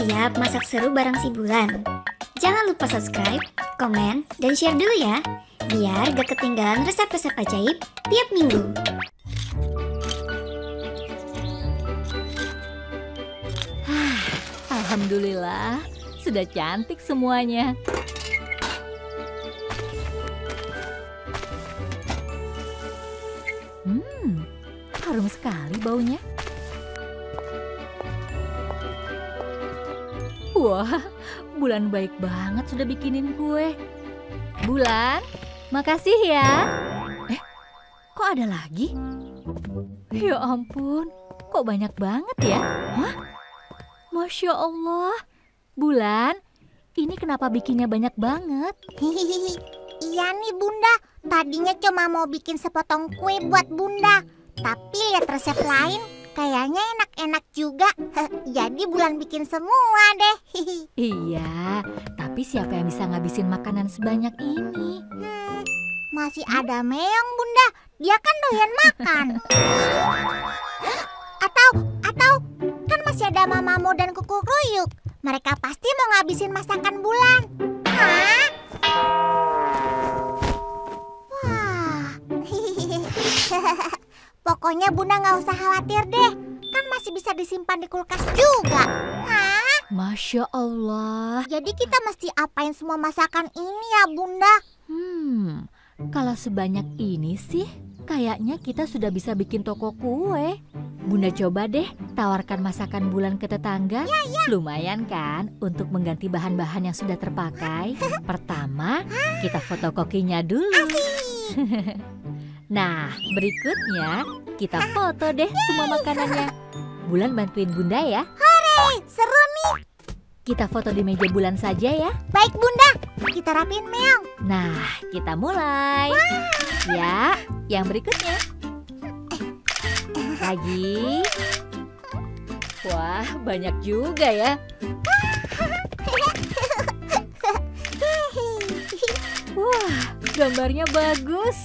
siap masak seru bareng si Bulan? Jangan lupa subscribe, komen, dan share dulu ya, biar gak ketinggalan resep-resep ajaib tiap minggu. Alhamdulillah, sudah cantik semuanya. Harum sekali baunya. Wah, Bulan baik banget sudah bikinin kue. Bulan, makasih ya. Kok ada lagi? Ya ampun, kok banyak banget ya? Hah? Masya Allah. Bulan, ini kenapa bikinnya banyak banget? Iya nih Bunda, tadinya cuma mau bikin sepotong kue buat Bunda. Tapi lihat resep lain, kayaknya enak-enak juga. Jadi Bulan bikin semua deh. Iya, tapi siapa yang bisa ngabisin makanan sebanyak ini? Masih ada Meong Bunda, dia kan doyan makan. Atau kan masih ada Mamamu dan Kuku Ruyuk. Mereka pasti mau ngabisin masakan Bulan. Hah? Wah. Pokoknya Bunda nggak usah khawatir deh. Kan masih bisa disimpan di kulkas juga. Hah? Masya Allah. Jadi kita mesti apain semua masakan ini ya Bunda? Kalau sebanyak ini sih, kayaknya kita sudah bisa bikin toko kue. Bunda coba deh tawarkan masakan Bulan ke tetangga. Ya. Lumayan kan untuk mengganti bahan-bahan yang sudah terpakai. Pertama, kita fotokopinya dulu. Nah, berikutnya kita foto deh semua makanannya. Bulan bantuin Bunda ya. Hore, seru nih. Kita foto di meja Bulan saja ya. Baik Bunda, kita rapiin Meong. Nah, kita mulai. Ya, yang berikutnya. Lagi. Wah, banyak juga ya. Wah, gambarnya bagus.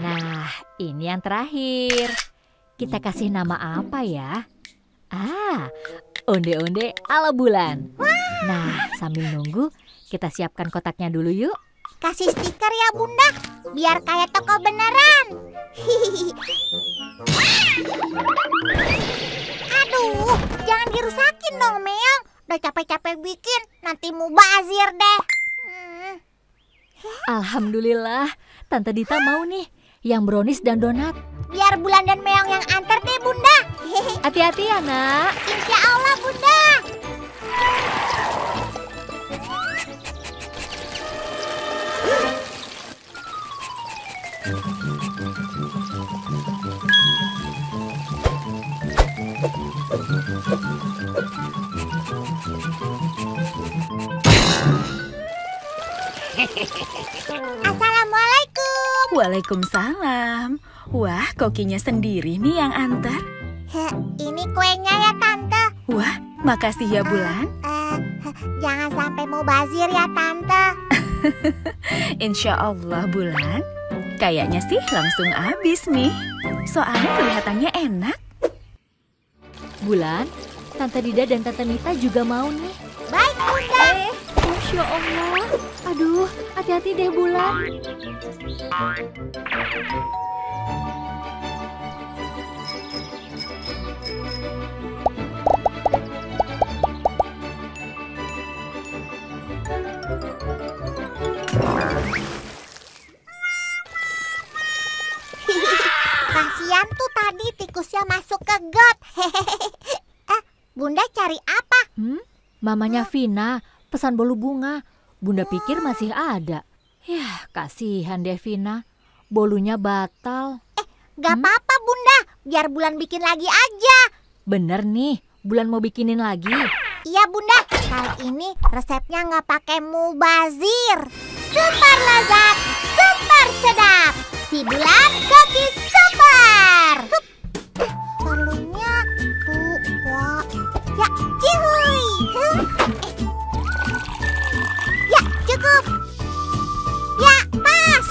Nah, ini yang terakhir. Kita kasih nama apa ya? Onde-onde ala Bulan. Nah, sambil nunggu, kita siapkan kotaknya dulu yuk. Kasih stiker ya Bunda, biar kayak toko beneran. Aduh, jangan dirusakin dong Meong. Udah capek-capek bikin, nanti mubazir deh. Alhamdulillah, Tante Dita mau nih yang brownies dan donat. Biar Bulan dan Meong yang antar deh Bunda. Hati-hati ya nak. Insya Allah Bunda. Assalamualaikum. Waalaikumsalam. Wah, kokinya sendiri nih yang antar. Ini kuenya ya Tante. Wah, makasih ya Bulan. Jangan sampai mubazir ya Tante. Insya Allah Bulan. Kayaknya sih langsung habis nih. Soalnya kelihatannya enak. Bulan, Tante Dida dan Tante Nita juga mau nih. Baik Bunda. Masya Allah. Aduh, hati-hati deh Bulan. Kasian tuh tadi tikusnya masuk ke got. Bunda cari apa? Mamanya Vina pesan bolu bunga. Bunda pikir masih ada. Yah, kasihan deh Vina. Bolunya batal. Gak apa-apa Bunda, biar Bulan bikin lagi aja. Bener nih, Bulan mau bikinin lagi. Iya Bunda, kali ini resepnya nggak pakai mubazir. Super lezat, super sedap. Si Bulan Koki Super. Perlunya tuh, wah, ya cihuy. Ya cukup. Ya pas.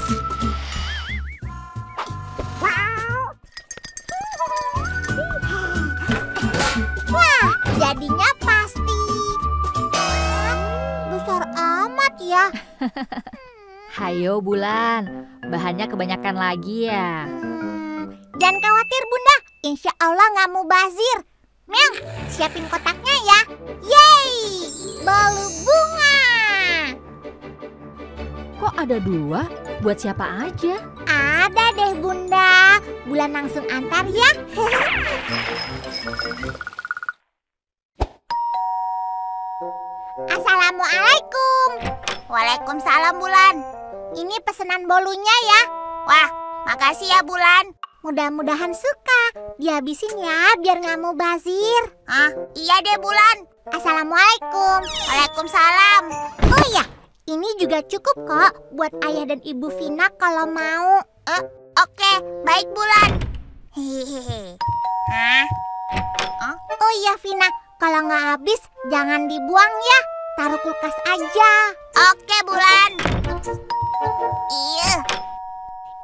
Wow. Hayo Bulan, bahannya kebanyakan lagi ya. Jangan khawatir Bunda, insya Allah nggak mubazir. Meong, siapin kotaknya ya. Yeay, bolu bunga. Kok ada 2? Buat siapa aja? Ada deh Bunda, Bulan langsung antar ya. Assalamualaikum. Waalaikumsalam Bulan. Ini pesanan bolunya ya. Wah, makasih ya Bulan. Mudah-mudahan suka. Dihabisin ya biar nggak mubazir. Iya deh Bulan. Assalamualaikum. Waalaikumsalam. Oh iya, ini juga cukup kok buat ayah dan ibu Vina kalau mau. Oke, baik Bulan. Hehehe. Oh iya Vina, kalau nggak habis jangan dibuang ya. Taruh kulkas aja. Oke Bulan. Iya.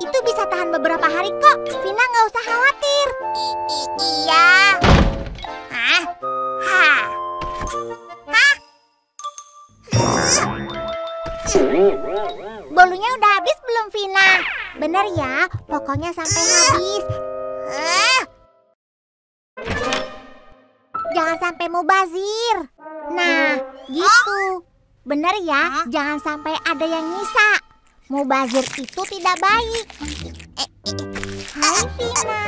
Itu bisa tahan beberapa hari kok. Vina nggak usah khawatir. Iya. Bolunya udah habis belum Vina? Bener ya, pokoknya sampai habis. Jangan sampai mubazir. Nah, gitu. Bener ya, jangan sampai ada yang nyisa. Mubazir itu tidak baik. Hai Vina.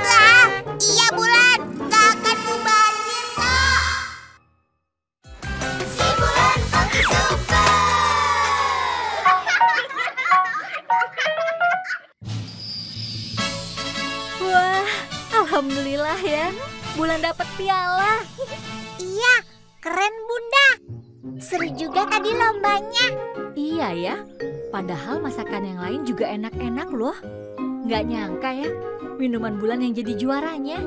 Iya Bulan, gak akan mubazir kok. Si Bulan paling suka. Wah, alhamdulillah ya. Bulan dapat piala. Iya, keren Bunda. Seru juga tadi lombanya. Iya ya, padahal masakan yang lain juga enak-enak loh. Nggak nyangka ya, minuman Bulan yang jadi juaranya.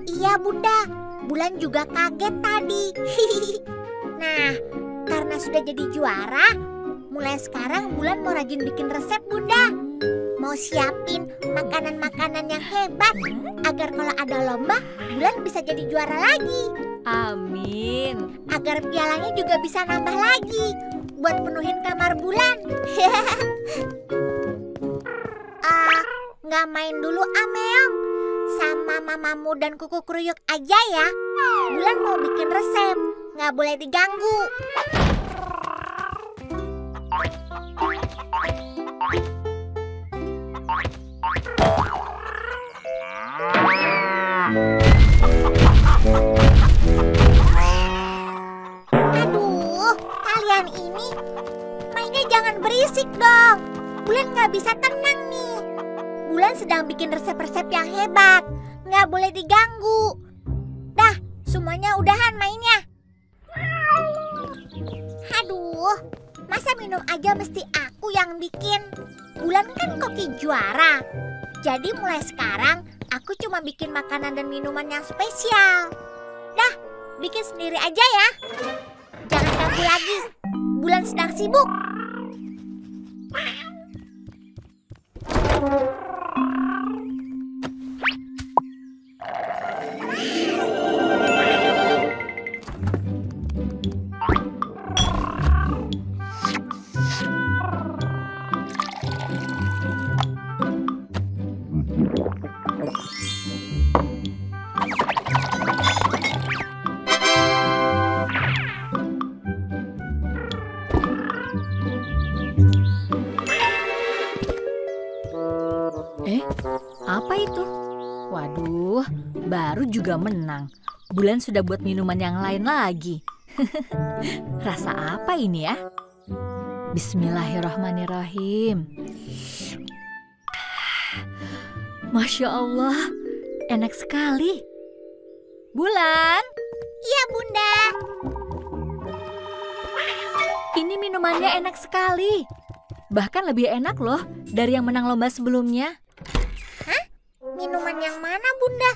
Iya Bunda, Bulan juga kaget tadi. Nah, karena sudah jadi juara, mulai sekarang Bulan mau rajin bikin resep Bunda. Mau siapin makanan-makanan yang hebat agar kalau ada lomba, Bulan bisa jadi juara lagi. Amin. Agar pialanya juga bisa nambah lagi buat penuhin kamar Bulan. Nggak main dulu Meong. Sama mamamu dan kuku kruyuk aja ya. Bulan mau bikin resep, nggak boleh diganggu. Aduh, kalian ini mainnya jangan berisik dong. Bulan nggak bisa tenang nih. Bulan sedang bikin resep-resep yang hebat, nggak boleh diganggu. Dah, semuanya udahan mainnya. Aduh, masa minum aja mesti aku yang bikin? Bulan kan koki juara. Jadi mulai sekarang aku cuma bikin makanan dan minuman yang spesial. Dah, bikin sendiri aja ya. Jangan ganggu lagi. Bulan sedang sibuk. Apa itu? Waduh, baru juga menang. Bulan sudah buat minuman yang lain lagi. Rasa apa ini ya? Bismillahirrahmanirrahim. Masya Allah, enak sekali. Bulan, Iya Bunda. ini minumannya enak sekali. Bahkan lebih enak loh dari yang menang lomba sebelumnya. Minuman yang mana Bunda?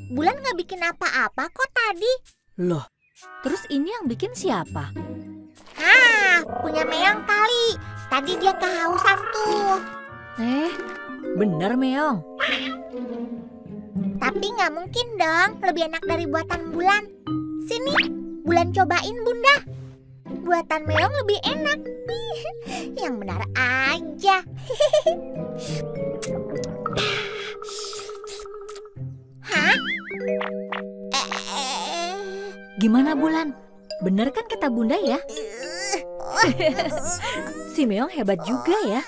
Bulan gak bikin apa-apa kok tadi. Loh, terus ini yang bikin siapa? Punya Meong kali. Tadi dia kehausan tuh. Bener Meong. Tapi gak mungkin dong lebih enak dari buatan Bulan. Sini, Bulan cobain Bunda. Buatan Meong lebih enak. Yang benar aja. Hah? Gimana Bulan? Bener kan kata Bunda ya? Si Meong hebat juga ya.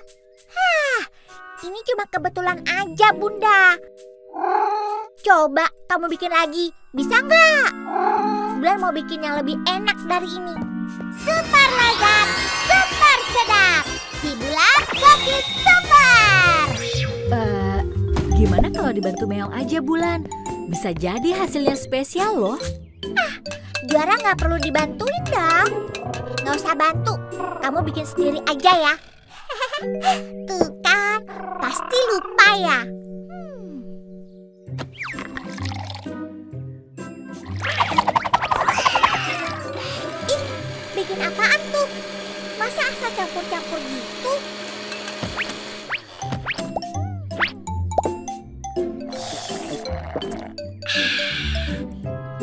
Ini cuma kebetulan aja, Bunda. Coba kamu bikin lagi, bisa nggak? Bulan mau bikin yang lebih enak dari ini. Super lezat, super sedap. Si Bulan Koki Super. Gimana kalau dibantu Meong aja Bulan? Bisa jadi hasilnya spesial loh. Juara nggak perlu dibantuin dong. Nggak usah bantu, kamu bikin sendiri aja ya. Tuh kan, pasti lupa ya. Ih, bikin apaan tuh? Masa asal campur-campur gitu?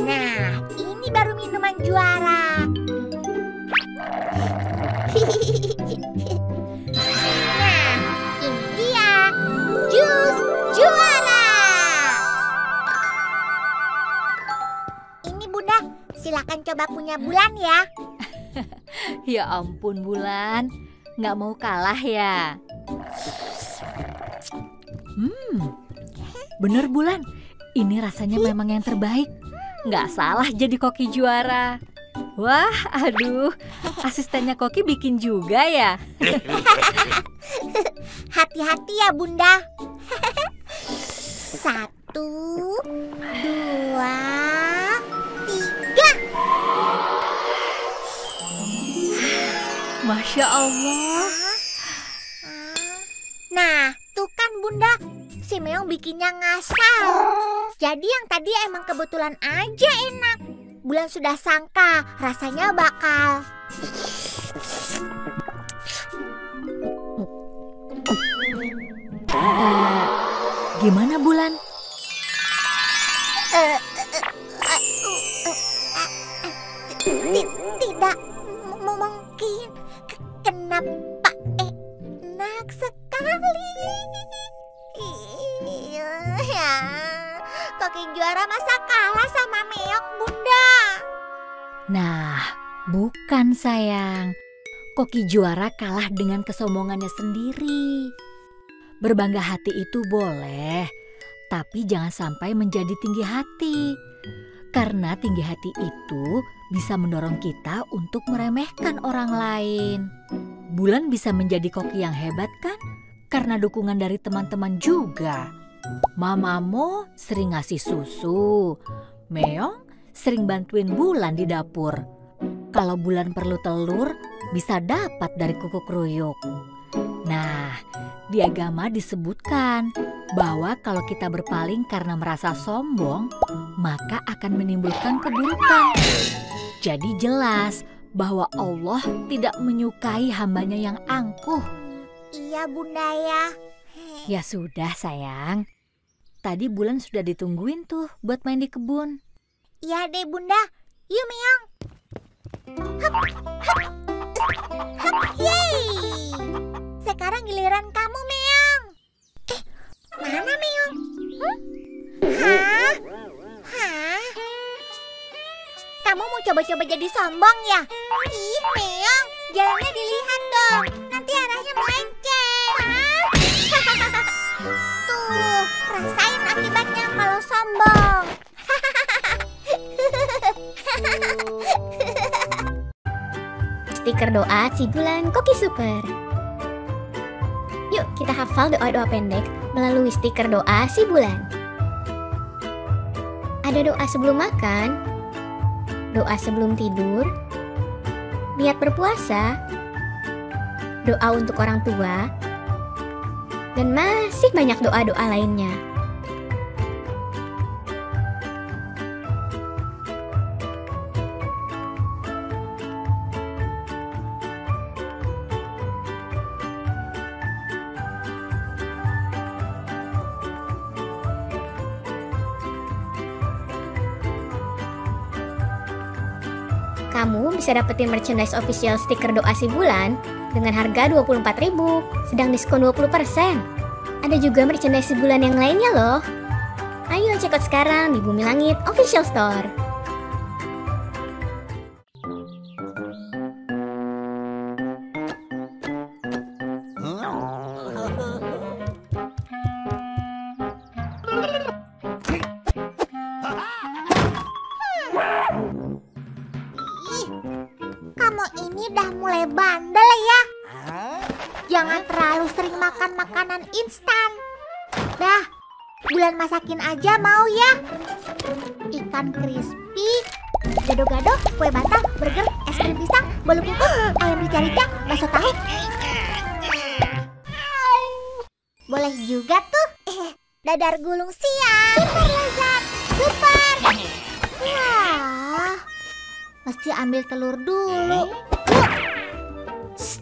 Nah, ini baru minuman juara. Nah, ini dia jus juara. Ini Bunda, silakan coba punya Bulan ya. Ya ampun Bulan, nggak mau kalah ya. Bener Bulan, ini rasanya memang yang terbaik. Nggak salah jadi Koki juara. Wah, aduh, asistennya Koki bikin juga ya. Hati-hati ya Bunda. 1, 2, 3. Masya Allah. Nah, tuh kan Bunda, si Meong bikinnya ngasal. Jadi yang tadi emang kebetulan aja enak. Bulan sudah sangka rasanya bakal Gimana Bulan? Tidak mungkin. Kenapa enak sekali? Ya, Koki juara masa kalah sama Meong, Bunda? Nah, bukan sayang. Koki juara kalah dengan kesombongannya sendiri. Berbangga hati itu boleh, tapi jangan sampai menjadi tinggi hati. Karena tinggi hati itu bisa mendorong kita untuk meremehkan orang lain. Bulan bisa menjadi koki yang hebat kan? Karena dukungan dari teman-teman juga. Mamamu sering ngasih susu. Meong sering bantuin Bulan di dapur. Kalau Bulan perlu telur, bisa dapat dari kuku kruyuk. Nah, di agama disebutkan bahwa kalau kita berpaling karena merasa sombong, maka akan menimbulkan keburukan. Jadi jelas bahwa Allah tidak menyukai hambanya yang angkuh. Iya Bunda ya. Ya sudah sayang. Tadi Bulan sudah ditungguin tuh buat main di kebun. Iya deh Bunda. Yuk Meong. Hup, hup. Hup, yeay. Sekarang giliran kamu Meong. Mana Meong? Hah? Hah? Kamu mau coba-coba jadi sombong ya? Ih Meong, jalannya dilihat dong. Nanti arahnya melenceng. Tuh, rasain akibatnya kalau sombong. Stiker doa si Bulan Koki Super. Yuk kita hafal doa-doa pendek melalui stiker doa si Bulan. Ada doa sebelum makan, doa sebelum tidur, niat berpuasa, doa untuk orang tua, dan masih banyak doa-doa lainnya. kamu bisa dapetin merchandise official stiker doa si bulan dengan harga 24.000, sedang diskon 20%. Ada juga merchandise si bulan yang lainnya loh. Ayo check out sekarang di Bumi Langit Official Store. Kamu ini udah mulai bandel ya. Jangan terlalu sering makan makanan instan. Dah, Bulan masakin aja mau ya. Ikan crispy, gado-gado, kue batang, burger, es krim pisang, bolu kukus, ayam rica-rica, bakso tahu. Boleh juga tuh. Dadar gulung siap. Super lezat, super. Wah, mesti ambil telur dulu. Shh,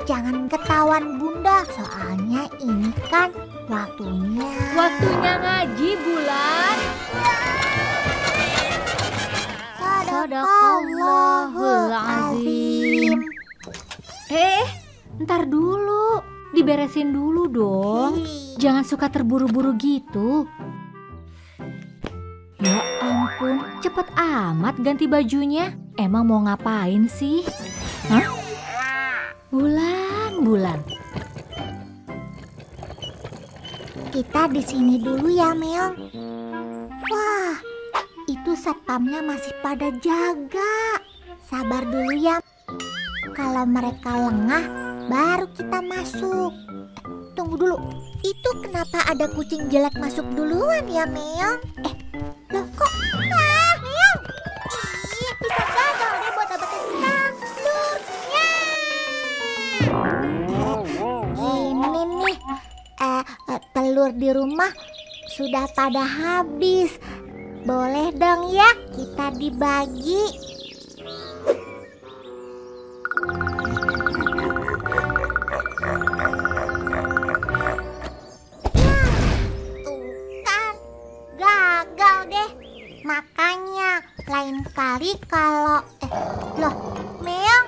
jangan ketahuan Bunda, soalnya ini kan waktunya. Waktunya ngaji, Bulan. Sadaqallahul azim. Ntar dulu. Diberesin dulu dong. Jangan suka terburu-buru gitu. Ya ampun, cepet amat ganti bajunya. Emang mau ngapain sih? Hah? Bulan. Kita di sini dulu ya, Meong. Wah, itu satpamnya masih pada jaga. Sabar dulu ya. Kalau mereka lengah, baru kita masuk. Tunggu dulu. Itu kenapa ada kucing jelek masuk duluan ya, Meong? Loh kok? Meong. Bisa gagal deh buat dapetin telurnya. Ini nih, telur di rumah sudah pada habis. Boleh dong ya kita dibagi. Makanya lain kali kalau loh, Meong,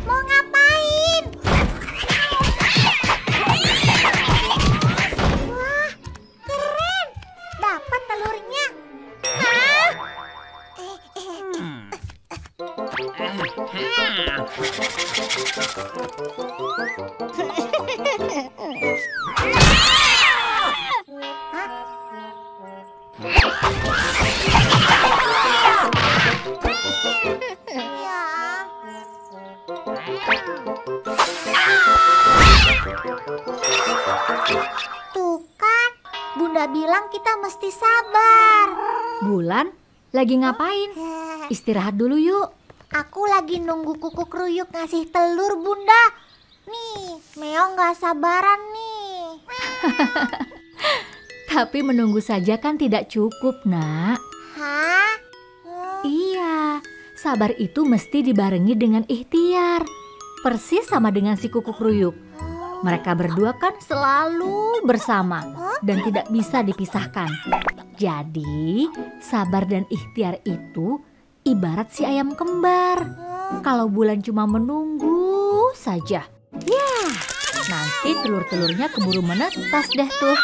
mau ngapain? Wah, keren, dapat telurnya. Hah? Tuh kan, Bunda bilang kita mesti sabar. Bulan, lagi ngapain? Istirahat dulu yuk. Aku lagi nunggu kuku kruyuk ngasih telur, Bunda. Nih, Meong gak sabaran nih. Tapi menunggu saja kan tidak cukup, Nak. Hah? Iya, sabar itu mesti dibarengi dengan ikhtiar. Persis sama dengan si kuku kruyuk. Mereka berdua kan selalu bersama dan tidak bisa dipisahkan. Jadi, sabar dan ikhtiar itu ibarat si ayam kembar. Kalau Bulan cuma menunggu saja, ya nanti telur-telurnya keburu menetas deh tuh.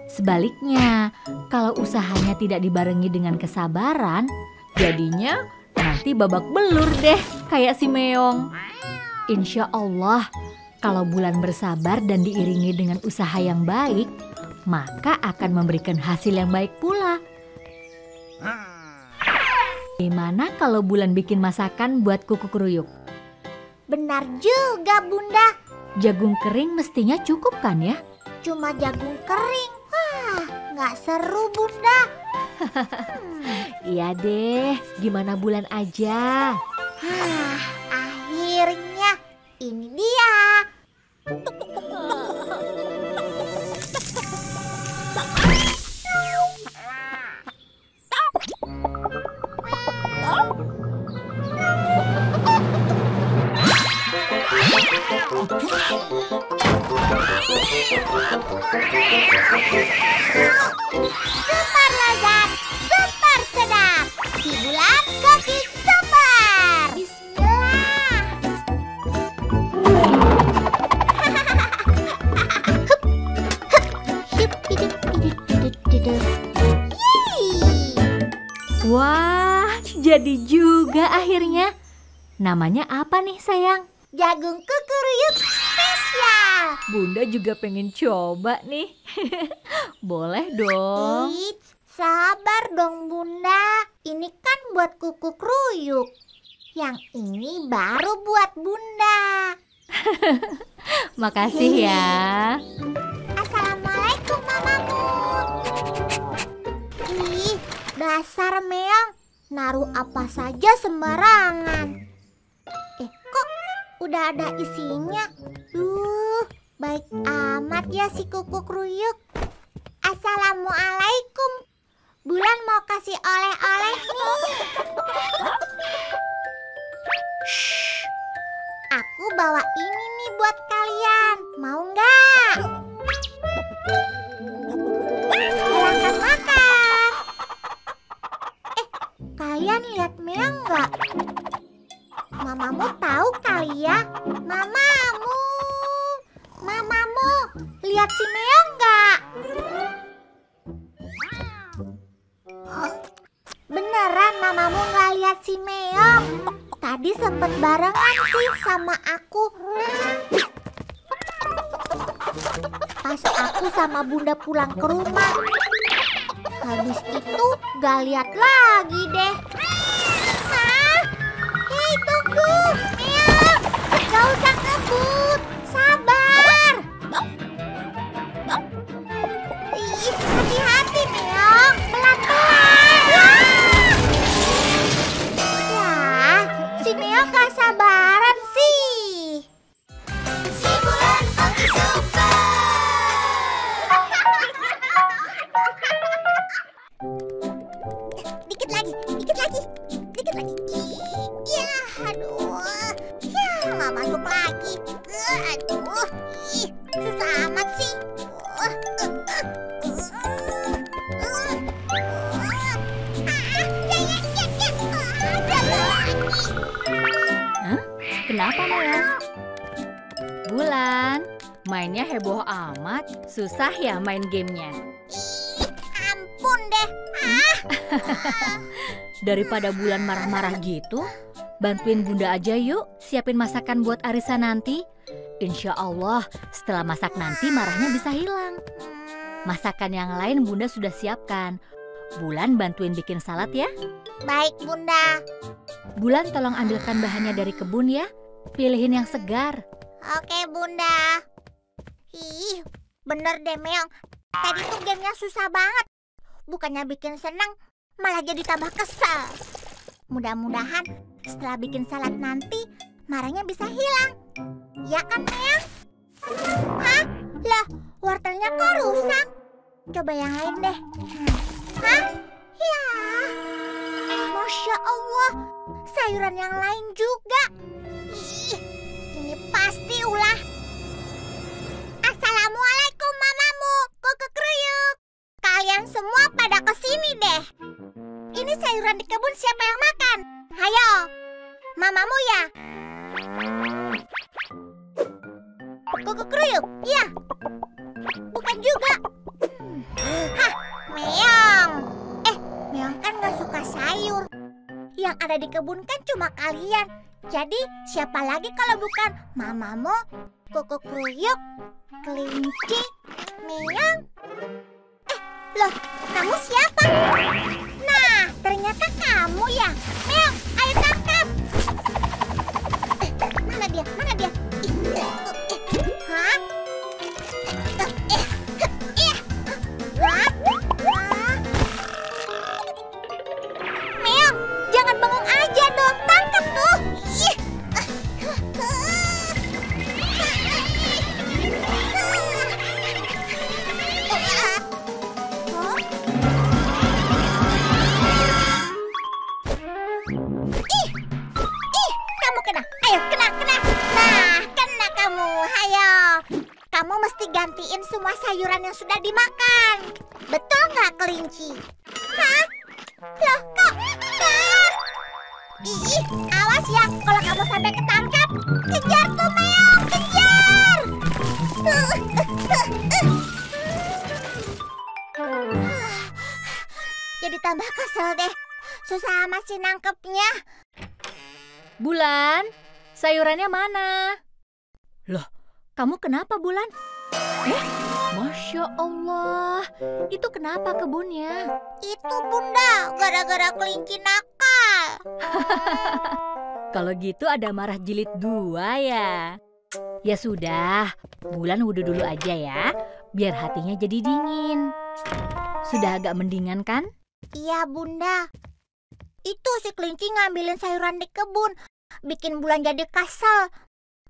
Sebaliknya, kalau usahanya tidak dibarengi dengan kesabaran, jadinya nanti babak belur deh kayak si Meong. Insya Allah, kalau Bulan bersabar dan diiringi dengan usaha yang baik, maka akan memberikan hasil yang baik pula. Gimana kalau Bulan bikin masakan buat kuku kruyuk? Benar juga, Bunda. Jagung kering mestinya cukup kan ya? Cuma jagung kering. Wah, nggak seru, Bunda. Iya deh, gimana Bulan aja? Akhirnya ini dia. Super lezat, super sedap. Si Bulan Jadi juga akhirnya. Namanya apa nih sayang? Jagung kukuruyuk spesial. Bunda juga pengen coba nih. Boleh dong. Eits, sabar dong Bunda. Ini kan buat kuku kruyuk. Yang ini baru buat Bunda. Makasih ya. Assalamualaikum Mamamu. Ih, dasar Meong. Naruh apa saja sembarangan. Kok udah ada isinya? Baik amat ya si kuku kruyuk. Assalamualaikum. Bulan mau kasih oleh-oleh nih. Shh. Aku bawa ini nih buat kalian. Mau nggak? Silahkan makan. Kalian lihat Meong nggak? Mamamu tahu kali ya? Mamamu, lihat si Meong nggak? Beneran mamamu nggak lihat si Meong? Tadi sempet barengan sih sama aku. Pas aku sama Bunda pulang ke rumah. Habis itu gak lihat lagi deh. Hei tunggu, Meong, gak usah ngebut, sabar. Ih, hati-hati Meong, pelan-pelan. Ya, si Meong gak sabaran sih. Si bulan aku suka. Dikit lagi. Ya, aduh. Ya, nggak masuk lagi. Aduh, susah amat sih. Kenapa Meong? Bulan, mainnya heboh amat. Susah ya main gamenya? Ampun deh. Daripada Bulan marah-marah gitu, bantuin Bunda aja yuk siapin masakan buat arisan nanti. Insya Allah setelah masak nanti marahnya bisa hilang. Masakan yang lain Bunda sudah siapkan. Bulan bantuin bikin salad ya. Baik Bunda. Bulan tolong ambilkan bahannya dari kebun ya. Pilihin yang segar. Oke Bunda. Ih, bener deh Meong. Tadi tuh gamenya susah banget. Bukannya bikin senang, malah jadi tambah kesel. Mudah-mudahan setelah bikin salad nanti marahnya bisa hilang. Ya kan Meong? Hah? Lah, wortelnya kok rusak? Coba yang lain deh. Hah? Ya, Masya Allah, sayuran yang lain juga. Ih, ini pasti ulah. Assalamualaikum Mamamu, kuku kruyuk. Kalian semua pada kesini deh. Ini sayuran di kebun siapa yang makan? Hayo, Mamamu ya? Kuku kruyuk, iya. Bukan juga. Hah, Meong. Meong kan gak suka sayur. Yang ada di kebun kan cuma kalian. Jadi siapa lagi kalau bukan Mamamu, kuku kruyuk, kelinci, Meong. Loh, kamu siapa? Nah, ternyata kamu ya. Meong, ayo tangkap. Mana dia? Hah? Meong, jangan bengong aja dong. Tangkap tuh. Kamu kena. Ayo, kena. Nah, kena kamu. Ayo. Kamu mesti gantiin semua sayuran yang sudah dimakan. Betul nggak, kelinci? Hah? Loh, kok? Ih, awas ya kalau kamu sampai ketangkap. Kejar tuh, Meong, kejar! Jadi tambah kesel deh. susah amat sih nangkepnya. Bulan, sayurannya mana? Loh, kamu kenapa Bulan? Masya Allah, itu kenapa kebunnya? Itu Bunda, gara-gara kelinci nakal. Kalau gitu ada marah jilid 2 ya? Ya sudah, Bulan wudhu dulu aja ya, biar hatinya jadi dingin. Sudah agak mendingan kan? Iya Bunda. Itu si kelinci ngambilin sayuran di kebun, bikin Bulan jadi kesel.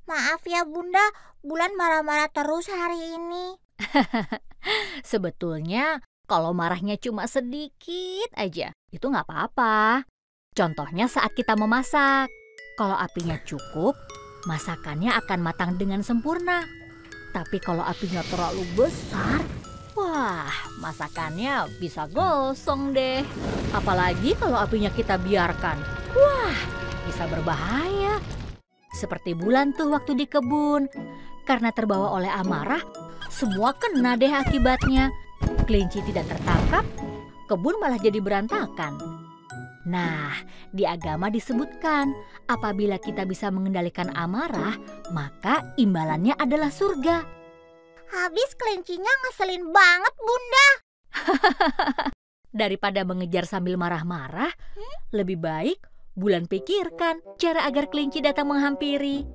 Maaf ya Bunda, Bulan marah-marah terus hari ini. Sebetulnya kalau marahnya cuma sedikit aja, itu nggak apa-apa. Contohnya saat kita memasak. Kalau apinya cukup, masakannya akan matang dengan sempurna. Tapi kalau apinya terlalu besar, wah, masakannya bisa gosong deh. Apalagi kalau apinya kita biarkan. Wah, bisa berbahaya. Seperti Bulan tuh waktu di kebun. Karena terbawa oleh amarah, semua kena deh akibatnya. Kelinci tidak tertangkap, kebun malah jadi berantakan. Nah, di agama disebutkan, apabila kita bisa mengendalikan amarah, maka imbalannya adalah surga. Habis kelincinya ngeselin banget Bunda. Daripada mengejar sambil marah-marah, lebih baik Bulan pikirkan cara agar kelinci datang menghampiri.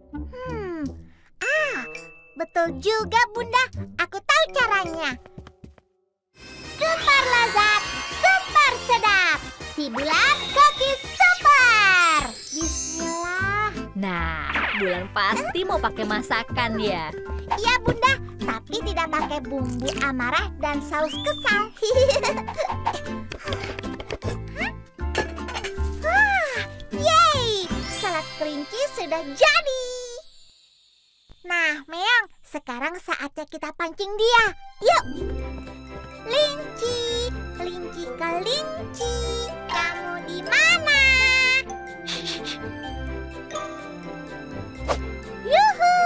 Betul juga Bunda, aku tahu caranya. Super lezat, super sedap, si Bulan cookies super. Bismillah. Nah, Bulan pasti mau pakai masakan ya? Iya Bunda, tapi tidak pakai bumbu amarah dan saus kesal. Yeay, salad kelinci sudah jadi. Nah, Meong, sekarang saatnya kita pancing dia. Yuk. Kelinci, kelinci, kelinci, kamu di mana? Yuhu,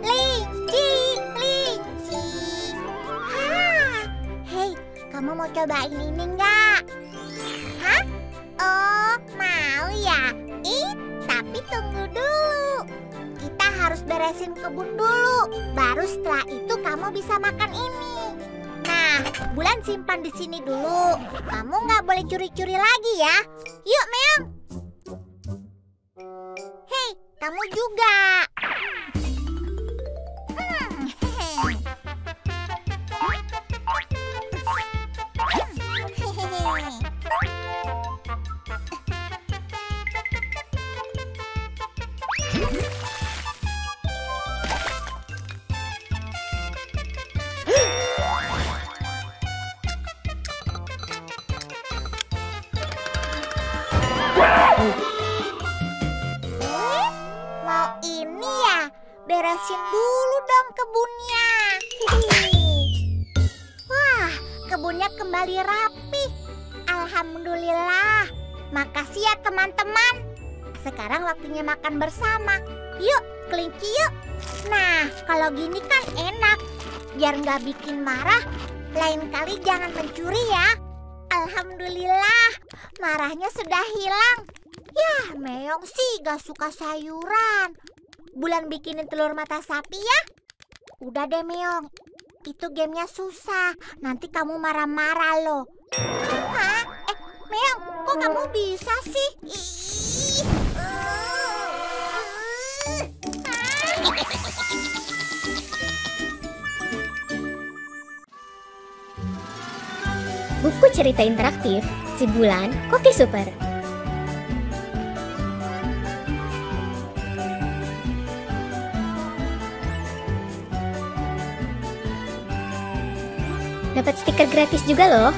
kelinci, kelinci. Hei, kamu mau cobain ini nggak? Hah? Oh, mau ya? Tapi tunggu dulu. Kita harus beresin kebun dulu. Baru setelah itu kamu bisa makan ini. Nah, Bulan simpan di sini dulu. Kamu nggak boleh curi-curi lagi ya. Yuk, Meong. Hei, kamu juga. Mau ini ya? Beresin dulu dong kebunnya. Wah, kebunnya kembali rapi. Alhamdulillah. Makasih ya teman-teman. Sekarang waktunya makan bersama. Yuk, kelinci yuk. Nah, kalau gini kan enak. Biar nggak bikin marah, lain kali jangan mencuri ya. Alhamdulillah, marahnya sudah hilang. Ya, Meong sih gak suka sayuran. Bulan bikinin telur mata sapi ya. Udah deh Meong, itu gamenya susah. Nanti kamu marah-marah loh. Hah? Meong, kok kamu bisa sih? Buku cerita interaktif Si Bulan Cookies Super. Dapat stiker gratis juga loh.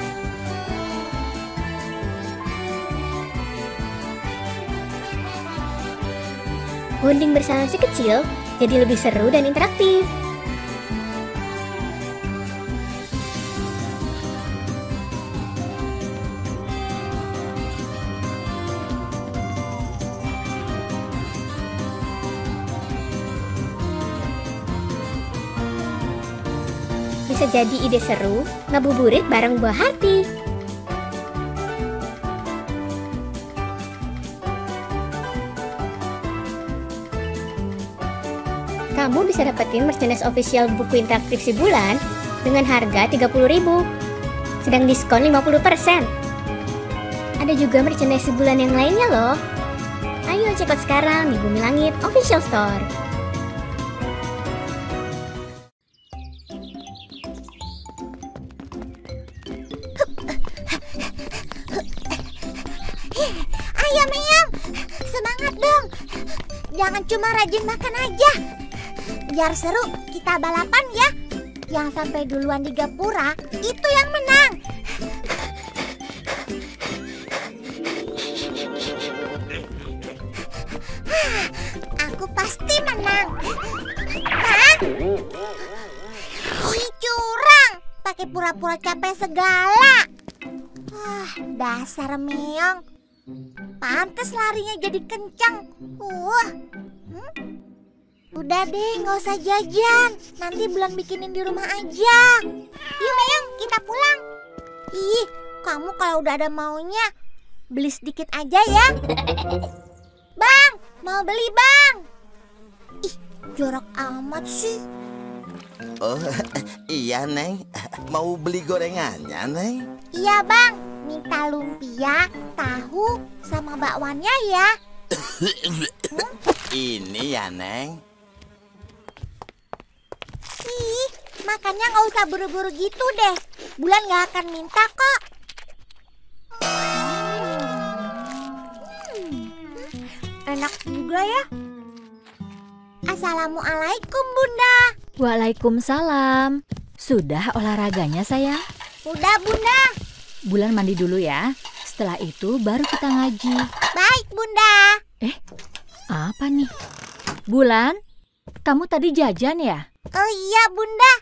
Bonding bersama si kecil jadi lebih seru dan interaktif. Bisa jadi ide seru ngabuburit bareng buah hati. Kamu bisa dapetin merchandise official buku interaktif si Bulan dengan harga 30.000, sedang diskon 50%. Ada juga merchandise si Bulan yang lainnya loh. Ayo check out sekarang di Bumi Langit Official Store. Ayo Meong, semangat dong. Jangan cuma rajin makan aja. Biar seru, kita balapan ya. Yang sampai duluan di gapura, itu yang menang. Aku pasti menang. Hah? Ih, curang. Pakai pura-pura capek segala. Dasar Meong. Pantes larinya jadi kencang. Udah deh, nggak usah jajan. Nanti Bulan bikinin di rumah aja. Yuk Meong, kita pulang. Ih, kamu kalau udah ada maunya, beli sedikit aja ya. Bang, mau beli bang. Ih, jorok amat sih. Oh, iya Neng. Mau beli gorengannya Neng? Iya bang, minta lumpia, tahu, sama bakwannya ya. Ini ya Neng. Ih, makannya nggak usah buru-buru gitu deh. Bulan nggak akan minta kok. Enak juga ya. Assalamualaikum Bunda. Waalaikumsalam. Sudah olahraganya sayang? Udah Bunda. Bulan mandi dulu ya. Setelah itu baru kita ngaji. Baik Bunda. Apa nih? Bulan, kamu tadi jajan ya? Oh iya Bunda.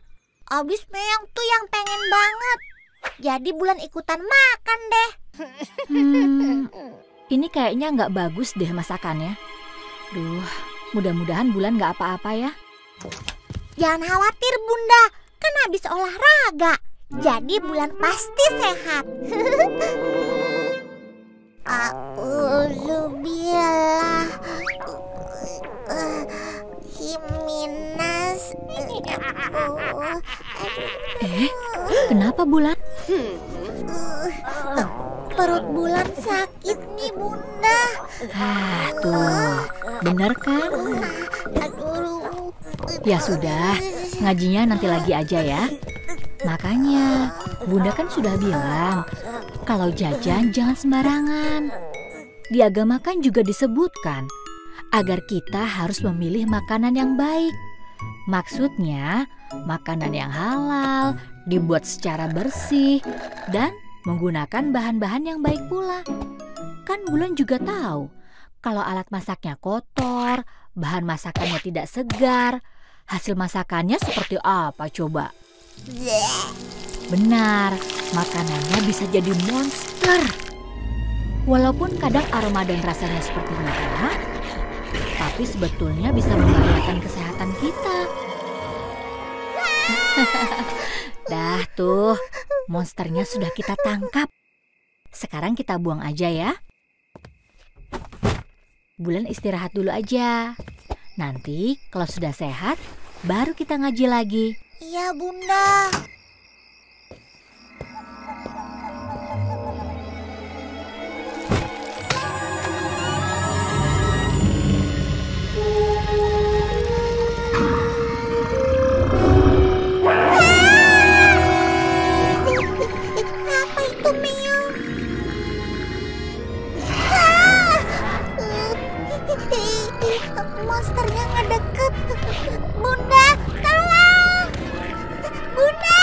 Abis Meong tuh yang pengen banget. Jadi Bulan ikutan makan deh. Ini kayaknya nggak bagus deh masakannya. Duh, mudah-mudahan Bulan nggak apa-apa ya. Jangan khawatir Bunda, kan habis olahraga. Jadi Bulan pasti sehat. Auzubillah. Himinas. Kenapa Bulan? Perut Bulan sakit nih Bunda. Tuh, bener kan? Aduh. Ya sudah, ngajinya nanti lagi aja ya. Makanya, Bunda kan sudah bilang, kalau jajan jangan sembarangan. Di agama kan juga disebutkan, agar kita harus memilih makanan yang baik. Maksudnya, makanan yang halal, dibuat secara bersih, dan menggunakan bahan-bahan yang baik pula. Kan Bulan juga tahu, kalau alat masaknya kotor, bahan masakannya tidak segar, hasil masakannya seperti apa coba? Benar, makanannya bisa jadi monster. Walaupun kadang aroma dan rasanya seperti merah, tapi sebetulnya bisa membahayakan kesehatan kita. Dah tuh, monsternya sudah kita tangkap. Sekarang kita buang aja ya. Bulan istirahat dulu aja. Nanti kalau sudah sehat, baru kita ngaji lagi. Iya Bunda. Apa itu Meong? Monsternya ngedeket. Bunda, tolong! Bunda!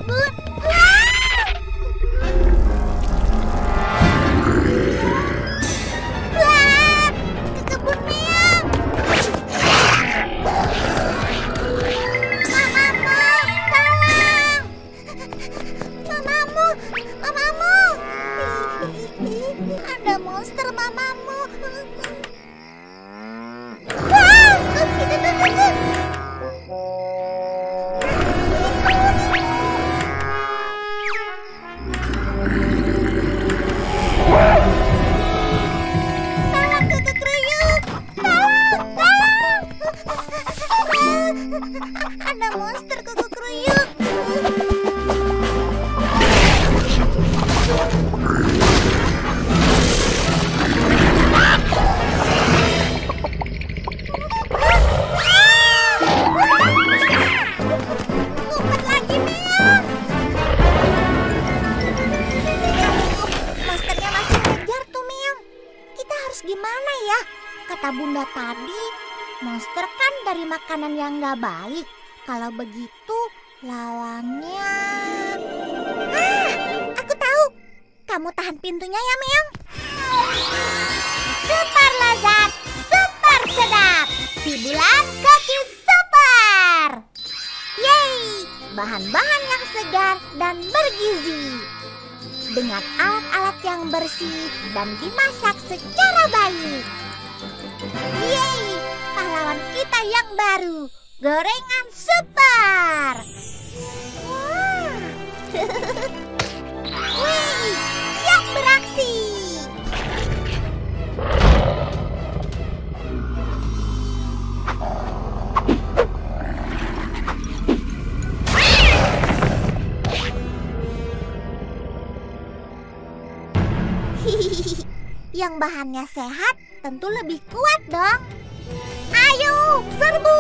Bunda! Wah! Ke kebun Meong! Mamamu, tolong! Mamamu! Ada monster mamamu. Tolong Kakak Kruyuk, tolong! ya? Kata Bunda tadi, monster kan dari makanan yang gak baik. Kalau begitu, lawannya... Aku tahu. Kamu tahan pintunya ya, Meong. Super lezat, super sedap. Si Bulan Cookies Super. Yeay, bahan-bahan yang segar dan bergizi. Dengan alat-alat yang bersih dan dimasak secara baik. Yeay, pahlawan kita yang baru, gorengan super. Wah. Wih, siap beraksi. Yang bahannya sehat tentu lebih kuat dong. Ayo, serbu!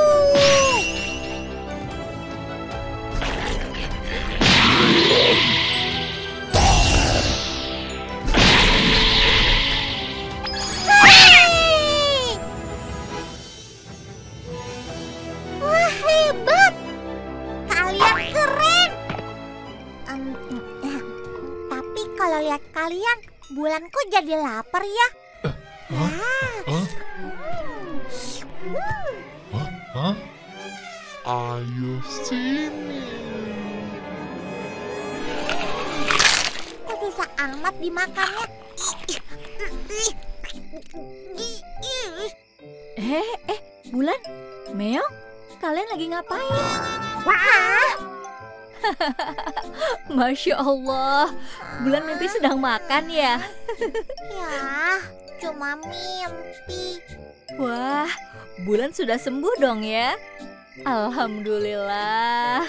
Hei! Wah, hebat! Kalian keren! Tapi kalau lihat kalian, Bulan kok jadi lapar ya? Ayo sini. Kok susah amat dimakannya? Bulan, Meong, kalian lagi ngapain? Hah? Masya Allah, Bulan mimpi sedang makan ya? Ya, cuma mimpi. Wah, Bulan sudah sembuh dong ya? Alhamdulillah.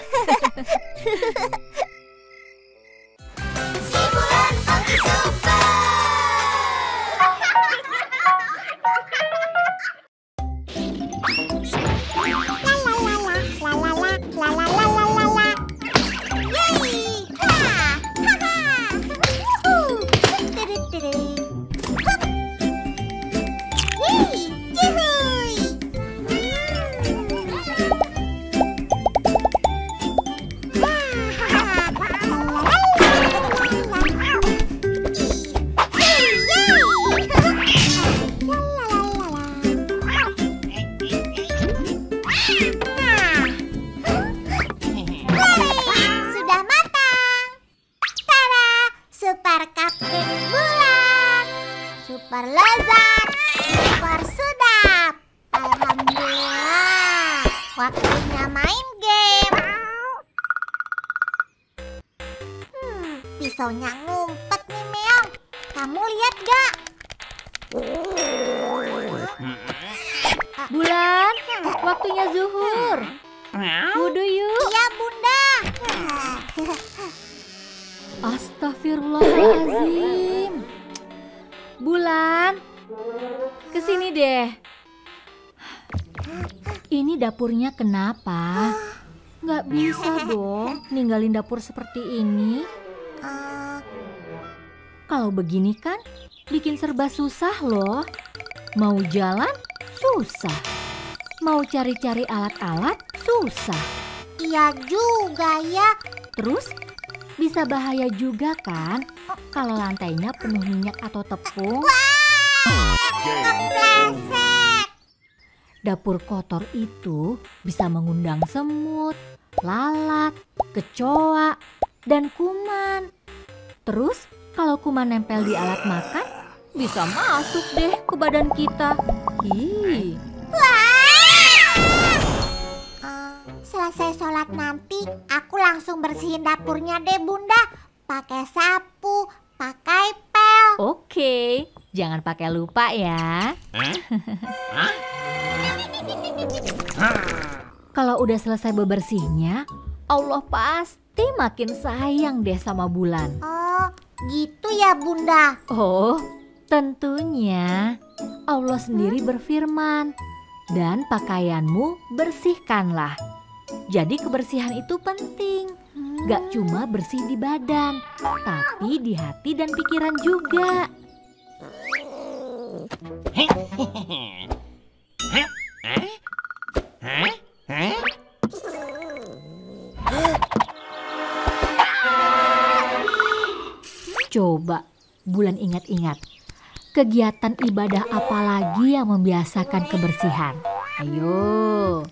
Si Bulan Cookies Super. Super lezat, super sedap. Alhamdulillah, waktunya main game. Pisaunya ngumpet nih, Meong. Kamu lihat gak? Bulan, waktunya zuhur. Wudu yuk. Iya, Bunda. Astagfirullahaladzim. Bulan, kesini deh. Ini dapurnya kenapa? Nggak bisa dong ninggalin dapur seperti ini. Kalau begini kan bikin serba susah loh. Mau jalan susah. Mau cari-cari alat-alat susah. Iya juga ya. Terus bisa bahaya juga kan kalau lantainya penuh minyak atau tepung. Kepleset. Dapur kotor itu bisa mengundang semut, lalat, kecoa, dan kuman. Terus kalau kuman nempel di alat makan, bisa masuk deh ke badan kita. Ih. Selesai sholat nanti, aku langsung bersihin dapurnya deh, Bunda. Pakai sapu, pakai pel. Oke, jangan pakai lupa ya. Kalau udah selesai bebersihnya, Allah pasti makin sayang deh sama Bulan. Oh, gitu ya, Bunda. Oh, tentunya Allah sendiri berfirman, dan pakaianmu bersihkanlah. Jadi kebersihan itu penting. Gak cuma bersih di badan, tapi di hati dan pikiran juga. Coba Bulan ingat-ingat, kegiatan ibadah apa lagi yang membiasakan kebersihan? Ayo.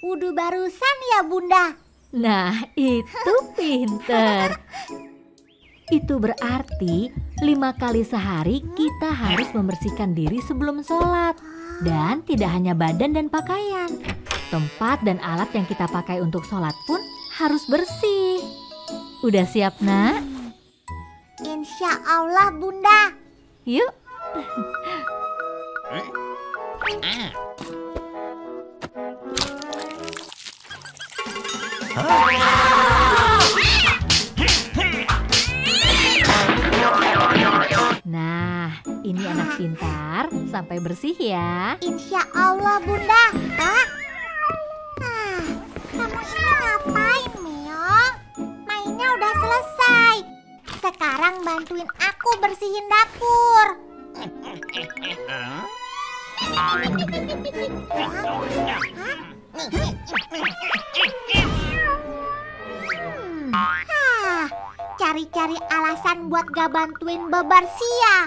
Wudhu barusan ya Bunda. Nah, itu pinter. Itu berarti 5 kali sehari kita harus membersihkan diri sebelum sholat. Dan tidak hanya badan dan pakaian. Tempat dan alat yang kita pakai untuk sholat pun harus bersih. Udah siap, Nak? Insya Allah Bunda. Yuk. Nah, ini anak pintar, sampai bersih ya. Insya Allah Bunda. Kamu ini ngapain Meong? Mainnya udah selesai. Sekarang bantuin aku bersihin dapur. Cari-cari alasan buat gak bantuin bebersih ya.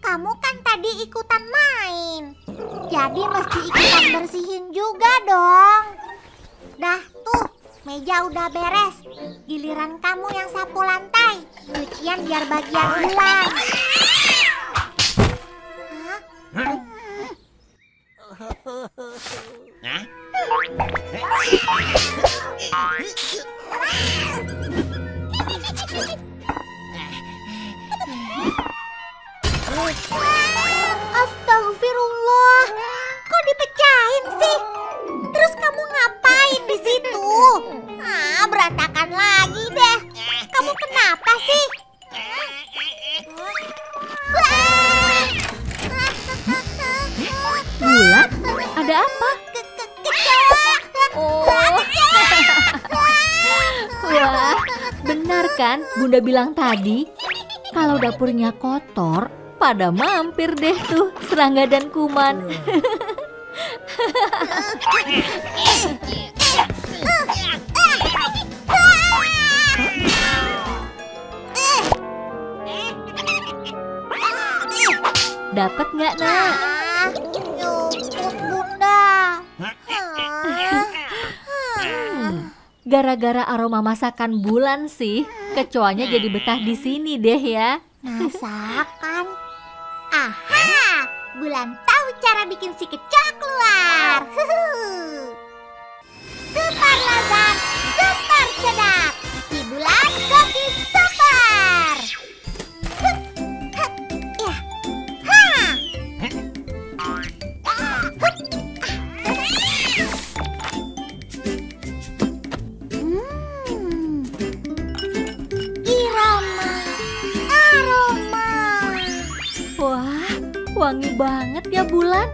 Kamu kan tadi ikutan main, jadi mesti ikutan bersihin juga dong. Dah tuh, meja udah beres. Giliran kamu yang sapu lantai. Cucian biar bagian Bulan. Astagfirullah, kok dipecahin sih? Terus kamu ngapain di situ? Berantakan lagi deh. Kamu kenapa sih? Bulan, ada apa? Oh. Wah, benar kan Bunda bilang tadi? Kalau dapurnya kotor, pada mampir deh tuh serangga dan kuman. Dapat nggak, Nak? Nyumput Bunda. Gara-gara aroma masakan Bulan sih, kecoanya jadi betah di sini deh ya. Masakan? Aha, Bulan tahu cara bikin si kecoa keluar. Super lezat, super sedap. Si Bulan Koki Super. Wangi banget ya Bulan.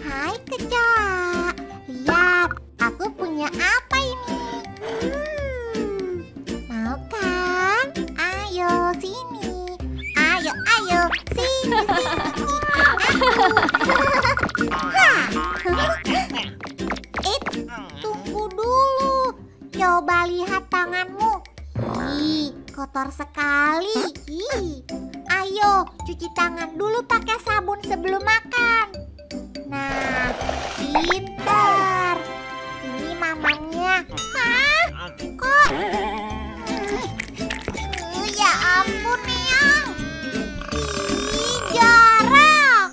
Hai kecoa, lihat aku punya apa ini. Mau kan? Ayo sini. Ayo sini. Tunggu dulu. Coba lihat tanganmu. Ih, kotor sekali. Ayo, cuci tangan dulu pakai sabun sebelum makan. Nah, pintar. Ini mamanya. Hah? Kok? Ya ampun, Meong. Jorok.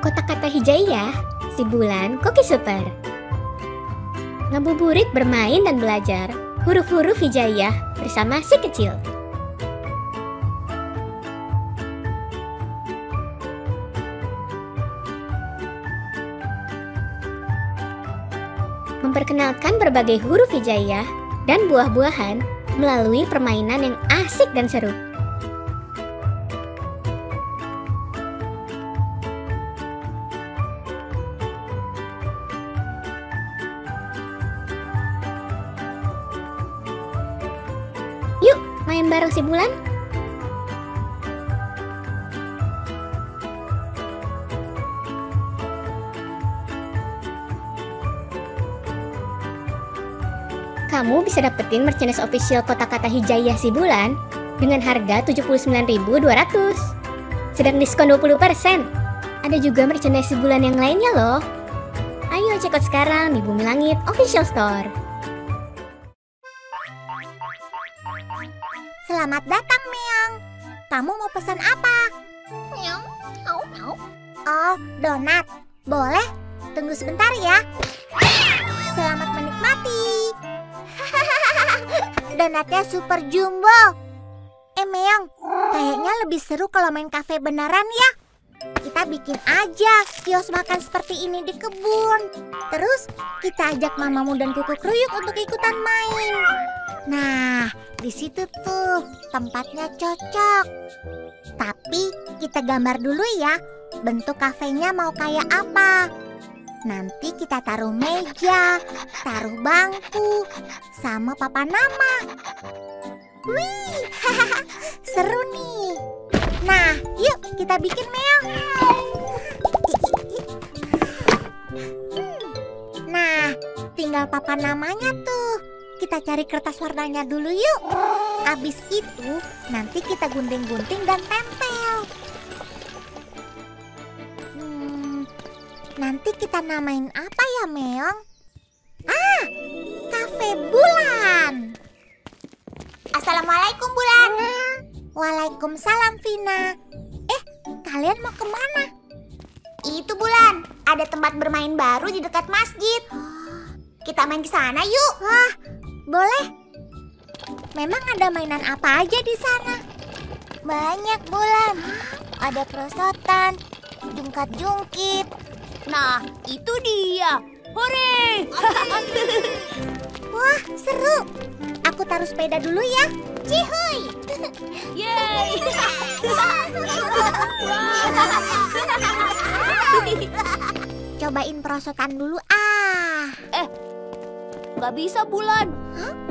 Kotak-kata hijaiyah, si Bulan Koki Super. Ngabuburit bermain dan belajar huruf-huruf hijaiyah bersama si kecil. Memperkenalkan berbagai huruf hijaiyah dan buah-buahan melalui permainan yang asik dan seru. Main bareng si Bulan? Kamu bisa dapetin merchandise official kotak-kata Hijayah si Bulan dengan harga 79.200. Sedang diskon 20%. Ada juga merchandise si Bulan yang lainnya loh. Ayo check out sekarang di Bumi Langit Official Store. Selamat datang, Meong. Kamu mau pesan apa? Meong, mau. Oh, donat. Boleh? Tunggu sebentar ya. Selamat menikmati. Donatnya super jumbo. Meong, kayaknya lebih seru kalau main kafe beneran ya. Kita bikin aja kios makan seperti ini di kebun. Terus kita ajak mamamu dan kuku kruyuk untuk ikutan main. Nah, di situ tuh tempatnya cocok. Tapi kita gambar dulu ya, bentuk kafenya mau kayak apa. Nanti kita taruh meja, taruh bangku, sama papan nama. Wih, seru nih. Nah, yuk kita bikin, Meong. Nah, tinggal papan namanya tuh. Kita cari kertas warnanya dulu yuk. Abis itu, nanti kita gunting-gunting dan tempel. Nanti kita namain apa ya, Meong? Ah, Kafe Bulan. Assalamualaikum, Bulan. Waalaikumsalam, Vina. Kalian mau kemana? Itu, Bulan, ada tempat bermain baru di dekat masjid. Kita main ke sana yuk. Wah, boleh. Memang ada mainan apa aja di sana? Banyak, Bulan. Ada perosotan, jungkat-jungkit. Nah, itu dia. Hore! Wah, seru. Aku taruh sepeda dulu ya. Cihuy! Yeay! Cobain perosotan dulu ah. Gak bisa, Bulan.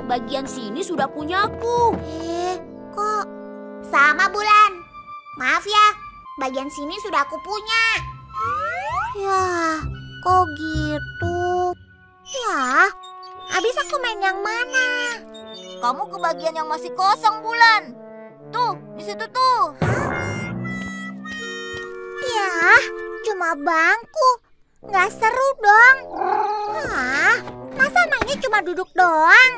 Bagian sini sudah punyaku. Kok? Sama, Bulan. Maaf ya, bagian sini sudah aku punya. Ya, kok gitu? Ya, habis aku main yang mana? Kamu ke bagian yang masih kosong, Bulan. Tuh, di situ tuh. Ya, cuma bangku. Nggak seru dong. Masa mainnya cuma duduk doang?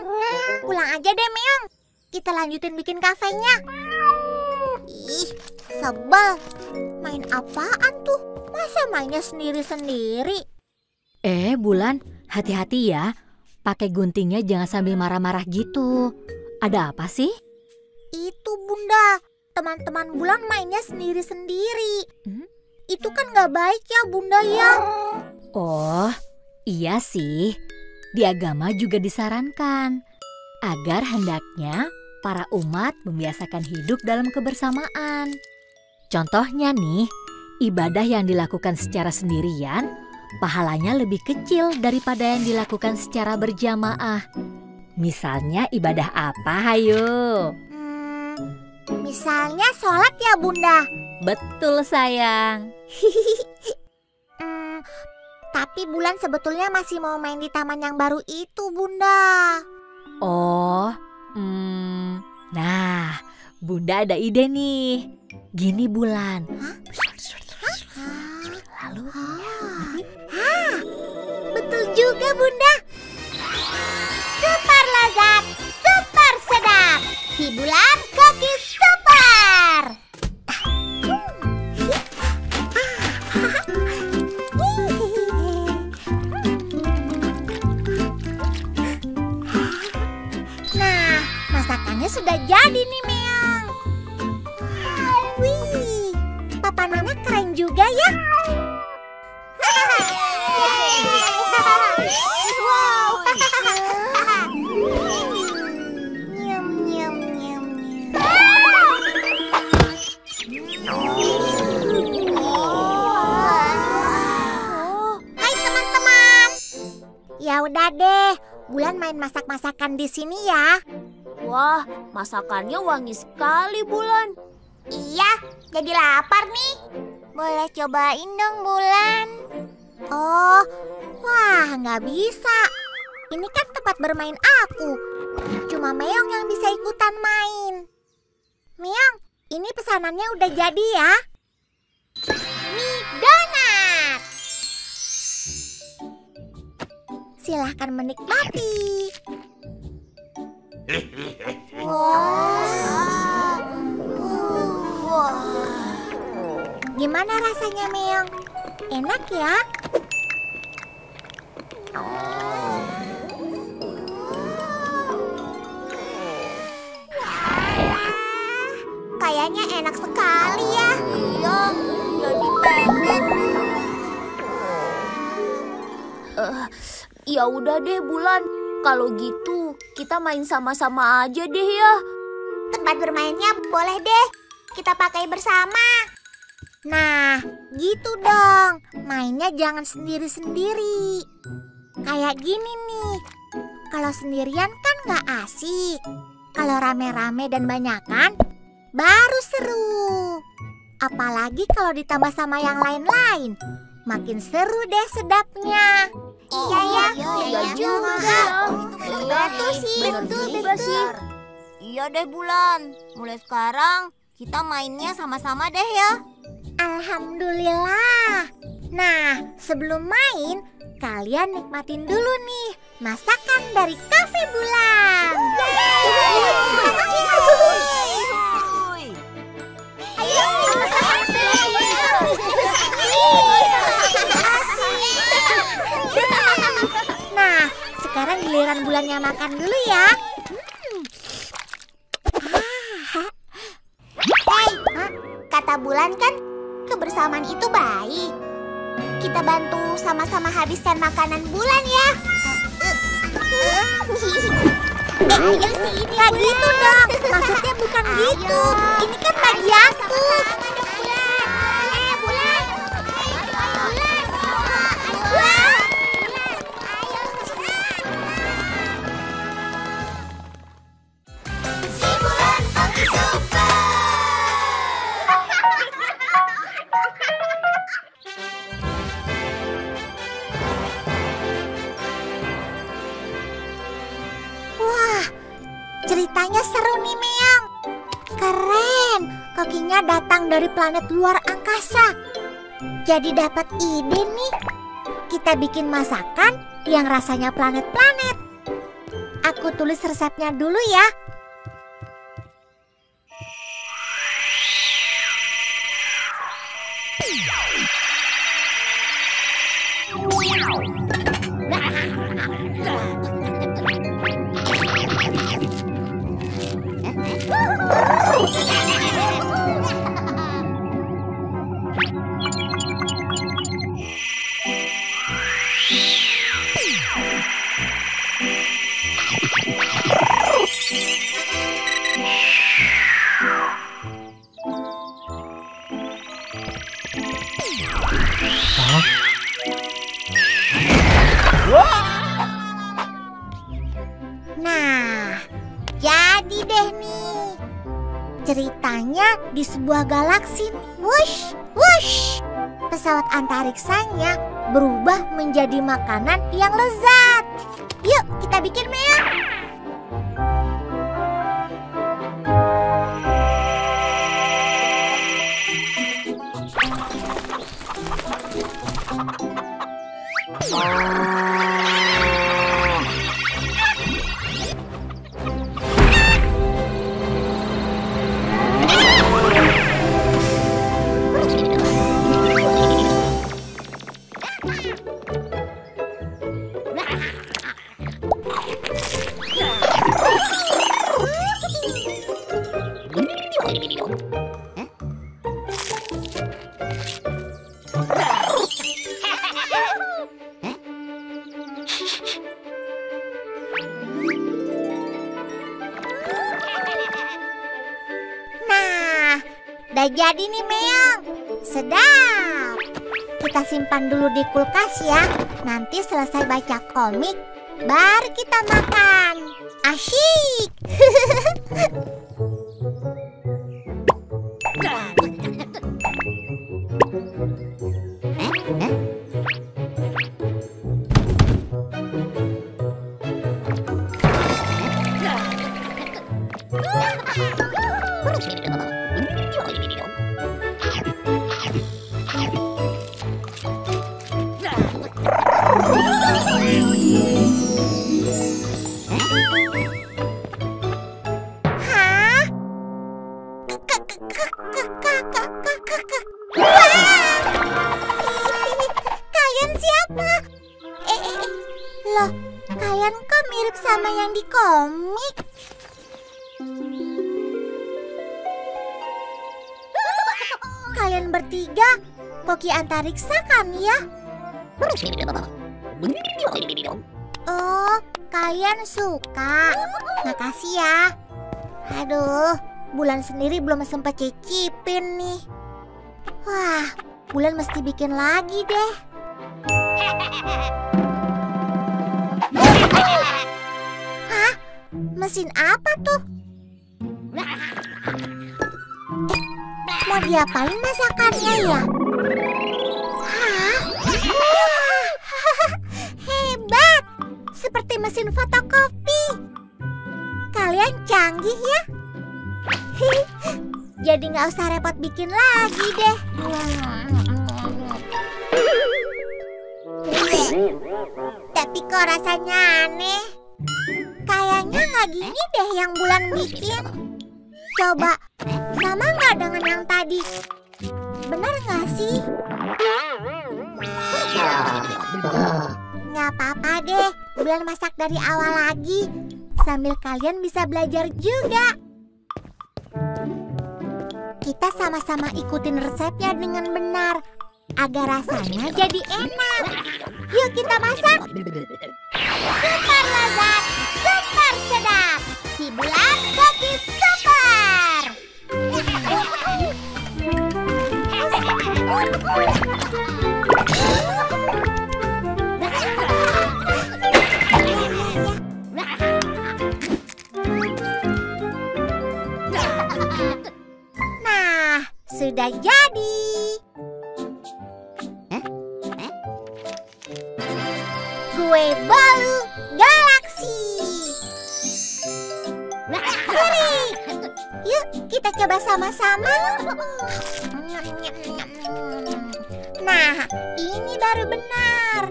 Pulang aja deh, Meong. Kita lanjutin bikin kafenya. Ih, sebel. Main apaan tuh? Masa mainnya sendiri-sendiri? Bulan, hati-hati ya. Pakai guntingnya jangan sambil marah-marah gitu. Ada apa sih? Itu, Bunda. Teman-teman Bulan mainnya sendiri-sendiri. Itu kan nggak baik ya, Bunda ya. Oh, iya sih. Di agama juga disarankan agar hendaknya para umat membiasakan hidup dalam kebersamaan. Contohnya nih, ibadah yang dilakukan secara sendirian, pahalanya lebih kecil daripada yang dilakukan secara berjamaah. Misalnya ibadah apa, hayo? Misalnya sholat ya, Bunda. Betul, sayang. Tapi Bulan sebetulnya masih mau main di taman yang baru itu, Bunda. Oh, nah, Bunda ada ide nih. Gini, Bulan. Lalu, betul juga, Bunda. Super lezat, super sedap. Si Bulan Koki Super. Nah, masakannya sudah jadi nih, Meong. Wih, papanannya keren juga ya. Wow. Nyam, nyam, nyam, nyam. Hai teman-teman. Ya udah deh, Bulan main masak-masakan di sini ya. Wah, Masakannya wangi sekali, Bulan. Iya, jadi lapar nih. Boleh cobain dong, Bulan. Oh, wah nggak bisa. Ini kan tempat bermain aku. Cuma Meong yang bisa ikutan main. Meong, ini pesanannya udah jadi ya. Mie donat. Silahkan menikmati. Gimana rasanya, Meong? Enak ya? Kayaknya enak sekali ya. Iya, jadi pengen. Ya udah deh, Bulan. Kalau gitu, kita main sama-sama aja deh ya. Tempat bermainnya boleh deh kita pakai bersama. Nah, gitu dong. Mainnya jangan sendiri-sendiri. Kayak gini nih. Kalau sendirian kan gak asik. Kalau rame-rame dan banyakan, baru seru. Apalagi kalau ditambah sama yang lain-lain. Makin seru deh sedapnya. Iya ya, iya juga. Betul sih, betul. Iya deh, Bulan. Mulai sekarang kita mainnya sama-sama deh ya. Alhamdulillah. Nah, sebelum main, kalian nikmatin dulu nih masakan dari Cafe Bulan. Nah, sekarang giliran Bulannya makan dulu ya. Hei, kata Bulan kan kebersamaan itu baik. Kita bantu sama-sama habiskan makanan Bulan ya. Ayo sini. Gak gitu dong. Maksudnya bukan gitu. Ini kan bagianku. Ceritanya seru nih, Meong. Keren, kokinya datang dari planet luar angkasa. Jadi dapat ide nih. Kita bikin masakan yang rasanya planet-planet. Aku tulis resepnya dulu ya. Nah, jadi deh nih. Ceritanya di sebuah galaksi. Wush, wush. Pesawat antariksanya berubah menjadi makanan yang lezat. Yuk, kita bikin, Meong. Nah, udah jadi nih, Meong. Sedap. Kita simpan dulu di kulkas ya. Nanti selesai baca komik, baru kita makan. Asyik. Hah? Kalian siapa? Loh, kalian kok mirip sama yang di komik? Kalian bertiga Koki Antariksa kan ya? Oh, kalian suka. Makasih ya. Aduh, Bulan sendiri belum sempat cicipin nih. Wah, Bulan mesti bikin lagi deh. Hah? Mesin apa tuh? Mau diapain masakannya ya? Hah? Wah, hebat! Seperti mesin fotokopi. Kalian canggih ya? Jadi nggak usah repot bikin lagi deh. Tapi kok rasanya aneh. Kayaknya nggak gini deh yang Bulan bikin. Coba, sama nggak dengan yang tadi? Benar nggak sih? Nggak apa-apa deh, Bulan masak dari awal lagi. Sambil kalian bisa belajar juga. Kita sama-sama ikutin resepnya dengan benar, agar rasanya jadi enak. Yuk kita masak. Super lezat, super sedap. Si Bulan Koki Super. Nah, sudah jadi. Kue bolu galaksi. Hore! Yuk kita coba sama-sama. Nah, ini baru benar.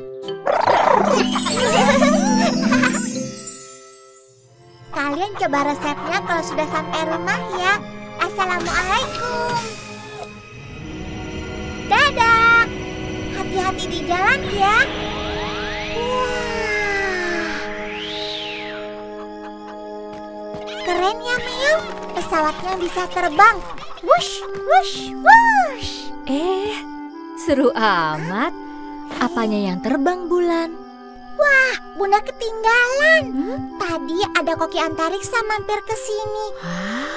Kalian coba resepnya kalau sudah sampai rumah ya. Assalamualaikum. Dadah. Hati-hati di jalan ya. Wah. Keren ya Meong. Pesawatnya bisa terbang. Wush, wush, wush. Seru amat. Apanya yang terbang, Bulan? Wah, Bunda ketinggalan. Tadi ada Koki Antariksa mampir ke sini.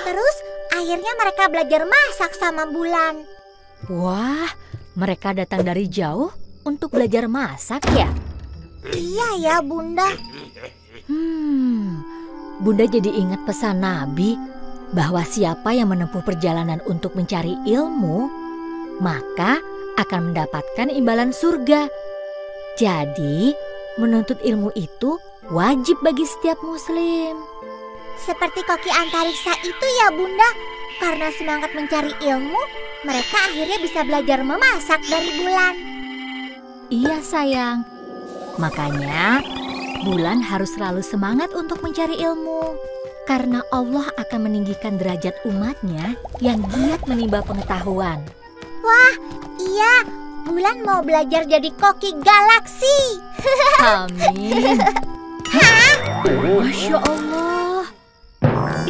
Terus akhirnya mereka belajar masak sama Bulan. Wah, mereka datang dari jauh untuk belajar masak ya? Iya ya Bunda. Bunda jadi ingat pesan Nabi bahwa siapa yang menempuh perjalanan untuk mencari ilmu, maka akan mendapatkan imbalan surga. Jadi, menuntut ilmu itu wajib bagi setiap muslim. Seperti Koki Antariksa itu ya Bunda. Karena semangat mencari ilmu, mereka akhirnya bisa belajar memasak dari Bulan. Iya sayang. Makanya Bulan harus selalu semangat untuk mencari ilmu. Karena Allah akan meninggikan derajat umatnya yang giat menimba pengetahuan. Wah, iya. Bulan mau belajar jadi koki galaksi. Amin. Masya Allah.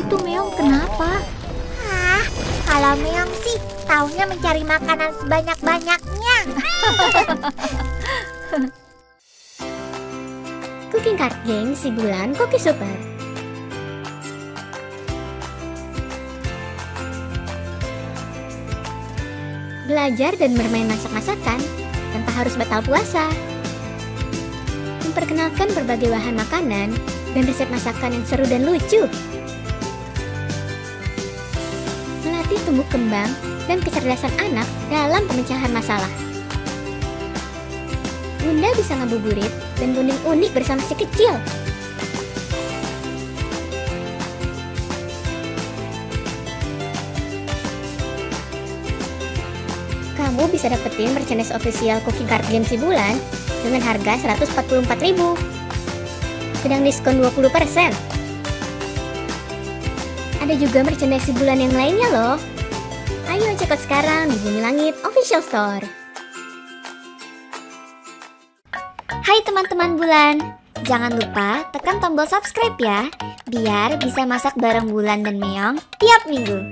Itu Meong kenapa? Kalau Meong sih taunya mencari makanan sebanyak-banyaknya. Cooking Card Game Si Bulan Koki Super. Belajar dan bermain masak-masakan tanpa harus batal puasa. Memperkenalkan berbagai bahan makanan dan resep masakan yang seru dan lucu. Melatih tumbuh kembang dan kecerdasan anak dalam pemecahan masalah. Bunda bisa ngabuburit dan bonding unik bersama si kecil. Kamu bisa dapetin merchandise official cooking card game si Bulan dengan harga 144.000. Sedang diskon 20%. Ada juga merchandise si Bulan yang lainnya loh. Ayo check out sekarang di Bumi Langit Official Store. Hai teman-teman Bulan, jangan lupa tekan tombol subscribe ya, biar bisa masak bareng Bulan dan Meong tiap minggu.